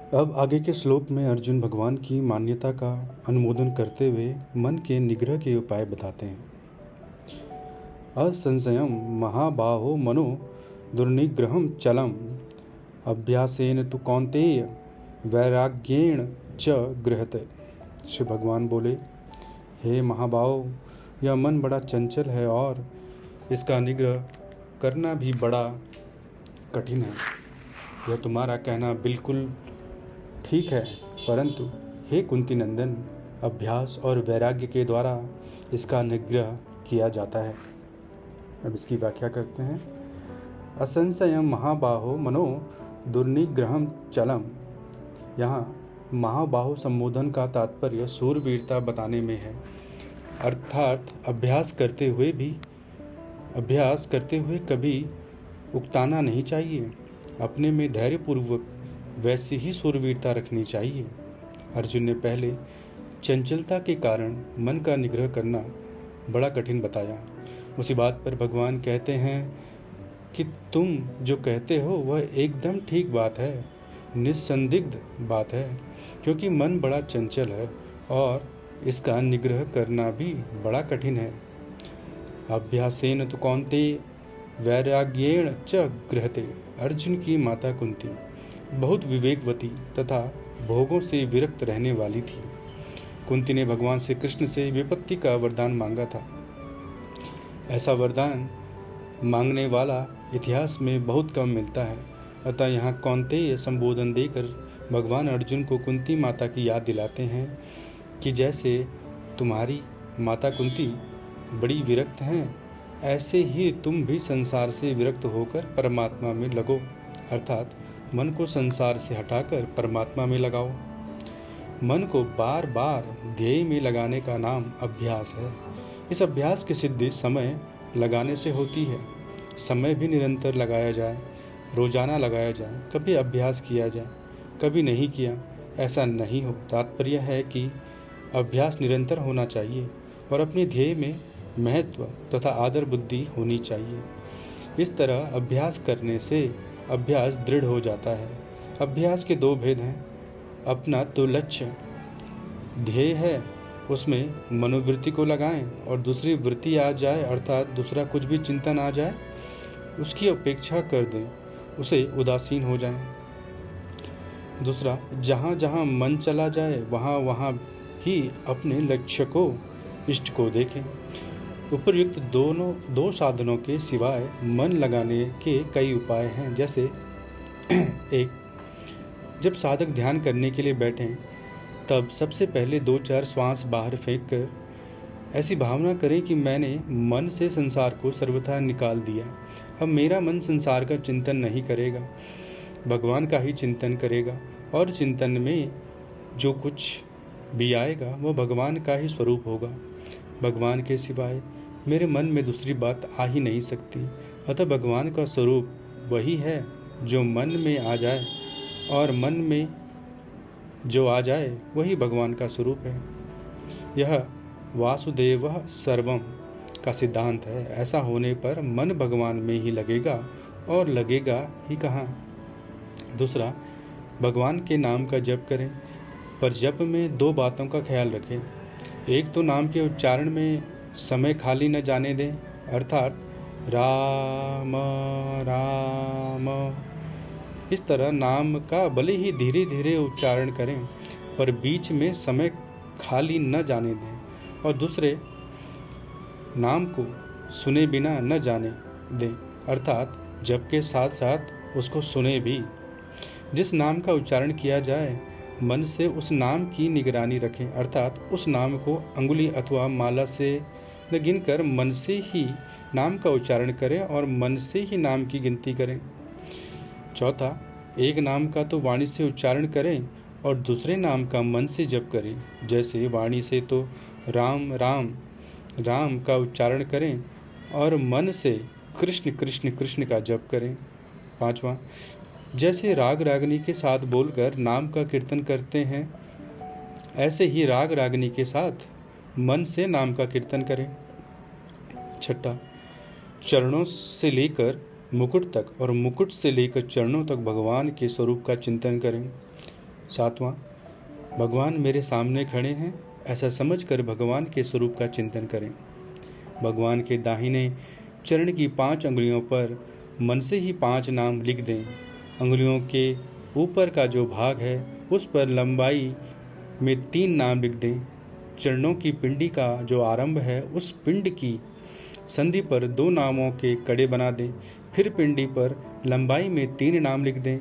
अब आगे के श्लोक में अर्जुन भगवान की मान्यता का अनुमोदन करते हुए मन के निग्रह के उपाय बताते हैं। असंशयम महाबाहो मनो दुर्निग्रहम चलम अभ्यासेन तु कौन्तेय वैराग्येण च गृह्यते। श्री भगवान बोले, हे महाबाहो, यह मन बड़ा चंचल है और इसका निग्रह करना भी बड़ा कठिन है। यह तुम्हारा कहना बिल्कुल ठीक है, परंतु हे कुंती नंदन, अभ्यास और वैराग्य के द्वारा इसका निग्रह किया जाता है। अब इसकी व्याख्या करते हैं। असंशयम महाबाहो मनो दुर्निग्रहम चलम। यहाँ महाबाहो संबोधन का तात्पर्य सूरवीरता बताने में है, अर्थात अभ्यास करते हुए कभी उकताना नहीं चाहिए। अपने में धैर्यपूर्वक वैसी ही सूरवीरता रखनी चाहिए। अर्जुन ने पहले चंचलता के कारण मन का निग्रह करना बड़ा कठिन बताया। उसी बात पर भगवान कहते हैं कि तुम जो कहते हो वह एकदम ठीक बात है, निस्संदिग्ध बात है, क्योंकि मन बड़ा चंचल है और इसका निग्रह करना भी बड़ा कठिन है। अभ्यासेन तु कौन्तेय वैराग्येण च गृह्यते। अर्जुन की माता कुंती बहुत विवेकवती तथा भोगों से विरक्त रहने वाली थी। कुंती ने भगवान श्री कृष्ण से विपत्ति का वरदान मांगा था। ऐसा वरदान मांगने वाला इतिहास में बहुत कम मिलता है। अतः यहाँ कौन्तेय संबोधन देकर भगवान अर्जुन को कुंती माता की याद दिलाते हैं कि जैसे तुम्हारी माता कुंती बड़ी विरक्त हैं, ऐसे ही तुम भी संसार से विरक्त होकर परमात्मा में लगो, अर्थात मन को संसार से हटाकर परमात्मा में लगाओ। मन को बार बार ध्येय में लगाने का नाम अभ्यास है। इस अभ्यास की सिद्धि समय लगाने से होती है। समय भी निरंतर लगाया जाए, रोजाना लगाया जाए, कभी अभ्यास किया जाए, कभी नहीं किया, ऐसा नहीं हो। तात्पर्य है कि अभ्यास निरंतर होना चाहिए और अपने ध्येय में महत्व तथा आदर बुद्धि होनी चाहिए। इस तरह अभ्यास करने से अभ्यास दृढ़ हो जाता है। अभ्यास के दो भेद हैं। अपना तो लक्ष्य ध्येय है, उसमें मनोवृत्ति को लगाएं, और दूसरी वृत्ति आ जाए अर्थात दूसरा कुछ भी चिंतन आ जाए उसकी अपेक्षा कर दें, उसे उदासीन हो जाएं। दूसरा, जहाँ जहाँ मन चला जाए वहाँ वहाँ ही अपने लक्ष्य को, इष्ट को देखें। उपर्युक्त दो साधनों के सिवाय मन लगाने के कई उपाय हैं। जैसे एक, जब साधक ध्यान करने के लिए बैठें तब सबसे पहले 2-4 श्वास बाहर फेंक कर ऐसी भावना करें कि मैंने मन से संसार को सर्वथा निकाल दिया। अब मेरा मन संसार का चिंतन नहीं करेगा, भगवान का ही चिंतन करेगा, और चिंतन में जो कुछ भी आएगा वह भगवान का ही स्वरूप होगा। भगवान के सिवाय मेरे मन में दूसरी बात आ ही नहीं सकती। अतः भगवान का स्वरूप वही है जो मन में आ जाए, और मन में जो आ जाए वही भगवान का स्वरूप है। यह वासुदेव सर्वम का सिद्धांत है। ऐसा होने पर मन भगवान में ही लगेगा, और लगेगा ही कहाँ। दूसरा, भगवान के नाम का जप करें, पर जप में 2 बातों का ख्याल रखें। एक तो नाम के उच्चारण में समय खाली न जाने दें, अर्थात राम राम। इस तरह नाम का भले ही धीरे धीरे उच्चारण करें, पर बीच में समय खाली न जाने दें। और दूसरे, नाम को सुने बिना न जाने दें, अर्थात जप के साथ साथ उसको सुने भी। जिस नाम का उच्चारण किया जाए मन से उस नाम की निगरानी रखें, अर्थात उस नाम को अंगुली अथवा माला से न गिनकर मन से ही नाम का उच्चारण करें और मन से ही नाम की गिनती करें। चौथा, एक नाम का तो वाणी से उच्चारण करें और दूसरे नाम का मन से जप करें। जैसे वाणी से तो राम राम राम का उच्चारण करें और मन से कृष्ण कृष्ण कृष्ण का जप करें। पांचवा, जैसे राग रागनी के साथ बोलकर नाम का कीर्तन करते हैं, ऐसे ही राग रागनी के साथ मन से नाम का कीर्तन करें। छठा, चरणों से लेकर मुकुट तक और मुकुट से लेकर चरणों तक भगवान के स्वरूप का चिंतन करें। सातवां, भगवान मेरे सामने खड़े हैं, ऐसा समझकर भगवान के स्वरूप का चिंतन करें। भगवान के दाहिने चरण की 5 अंगुलियों पर मन से ही 5 नाम लिख दें। अंगुलियों के ऊपर का जो भाग है उस पर लंबाई में 3 नाम लिख दें। चरणों की पिंडी का जो आरंभ है उस पिंड की संधि पर 2 नामों के कड़े बना दें। फिर पिंडी पर लंबाई में 3 नाम लिख दें।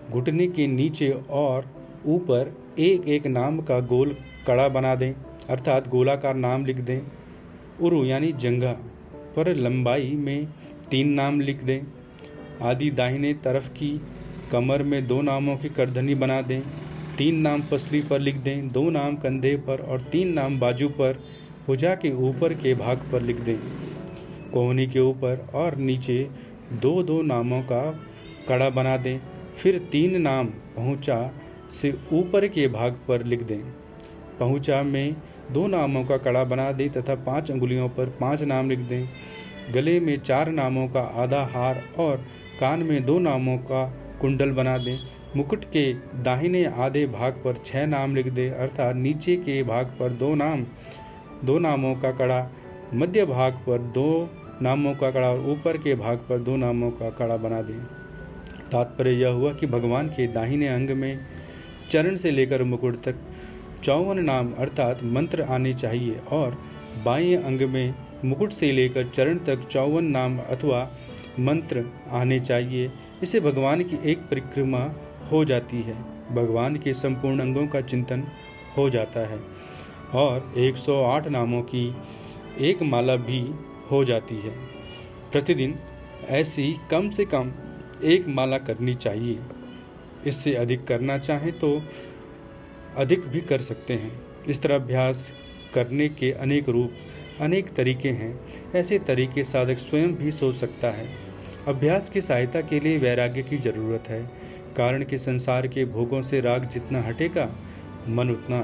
घुटने के नीचे और ऊपर एक एक नाम का गोल कड़ा बना दें, अर्थात गोलाकार नाम लिख दें। उरु यानी जंघा पर लंबाई में 3 नाम लिख दें। आदि दाहिने तरफ की कमर में 2 नामों की करधनी बना दें। 3 नाम पसली पर लिख दें, 2 नाम कंधे पर और 3 नाम बाजू पर, भुजा के ऊपर के भाग पर लिख दें। कोहनी के ऊपर और नीचे 2-2 नामों का कड़ा बना दें। फिर 3 नाम पहुँचा से ऊपर के भाग पर लिख दें। पहुँचा में 2 नामों का कड़ा बना दें तथा 5 अंगुलियों पर 5 नाम लिख दें। गले में 4 नामों का आधा हार और कान में 2 नामों का कुंडल बना दें। मुकुट के दाहिने आधे भाग पर 6 नाम लिख दें, अर्थात नीचे के भाग पर 2 नामों का कड़ा, मध्य भाग पर 2 नामों का कड़ा और ऊपर के भाग पर 2 नामों का कड़ा बना दें। तात्पर्य यह हुआ कि भगवान के दाहिने अंग में चरण से लेकर मुकुट तक 54 नाम अर्थात मंत्र आने चाहिए और बाएं अंग में मुकुट से लेकर चरण तक 54 नाम अथवा मंत्र आने चाहिए। इससे भगवान की एक परिक्रमा हो जाती है, भगवान के संपूर्ण अंगों का चिंतन हो जाता है और 108 नामों की एक माला भी हो जाती है। प्रतिदिन ऐसी कम से कम 1 माला करनी चाहिए। इससे अधिक करना चाहें तो अधिक भी कर सकते हैं। इस तरह अभ्यास करने के अनेक रूप, अनेक तरीके हैं। ऐसे तरीके साधक स्वयं भी सोच सकता है। अभ्यास की सहायता के लिए वैराग्य की जरूरत है, कारण कि संसार के भोगों से राग जितना हटेगा, मन उतना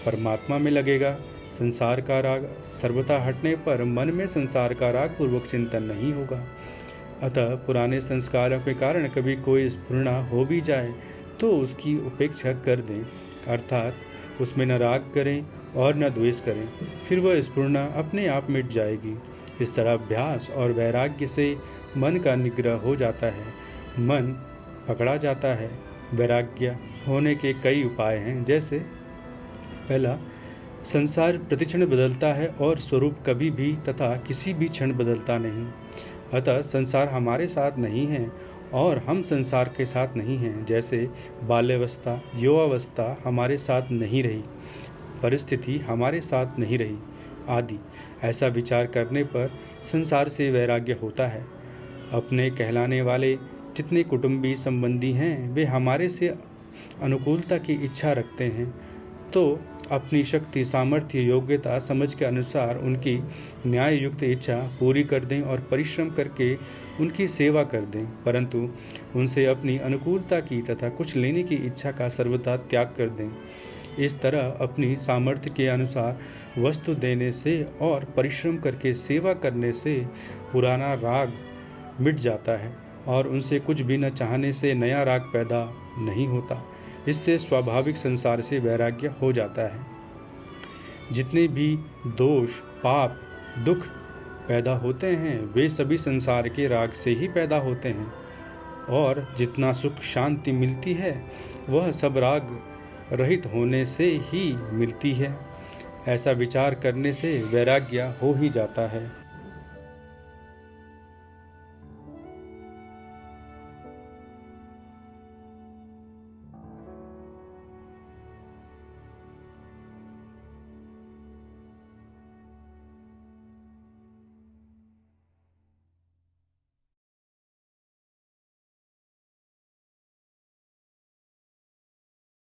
परमात्मा में लगेगा। संसार का राग सर्वथा हटने पर मन में संसार का राग पूर्वक चिंतन नहीं होगा। अतः पुराने संस्कारों के कारण कभी कोई स्फुरना हो भी जाए तो उसकी उपेक्षा कर दें, अर्थात उसमें न राग करें और न द्वेष करें, फिर वह स्फुरना अपने आप मिट जाएगी। इस तरह अभ्यास और वैराग्य से मन का निग्रह हो जाता है, मन पकड़ा जाता है। वैराग्य होने के कई उपाय हैं, जैसे पहला, संसार प्रतिक्षण बदलता है और स्वरूप कभी भी तथा किसी भी क्षण बदलता नहीं। अतः संसार हमारे साथ नहीं है और हम संसार के साथ नहीं हैं। जैसे बाल्यावस्था, युवावस्था हमारे साथ नहीं रही, परिस्थिति हमारे साथ नहीं रही आदि। ऐसा विचार करने पर संसार से वैराग्य होता है। अपने कहलाने वाले जितने कुटुंबी संबंधी हैं वे हमारे से अनुकूलता की इच्छा रखते हैं, तो अपनी शक्ति, सामर्थ्य, योग्यता, समझ के अनुसार उनकी न्याय युक्त इच्छा पूरी कर दें और परिश्रम करके उनकी सेवा कर दें, परंतु उनसे अपनी अनुकूलता की तथा कुछ लेने की इच्छा का सर्वथा त्याग कर दें। इस तरह अपनी सामर्थ्य के अनुसार वस्तु देने से और परिश्रम करके सेवा करने से पुराना राग मिट जाता है और उनसे कुछ भी न चाहने से नया राग पैदा नहीं होता। इससे स्वाभाविक संसार से वैराग्य हो जाता है। जितने भी दोष, पाप, दुख पैदा होते हैं वे सभी संसार के राग से ही पैदा होते हैं और जितना सुख, शांति मिलती है वह सब राग रहित होने से ही मिलती है। ऐसा विचार करने से वैराग्य हो ही जाता है।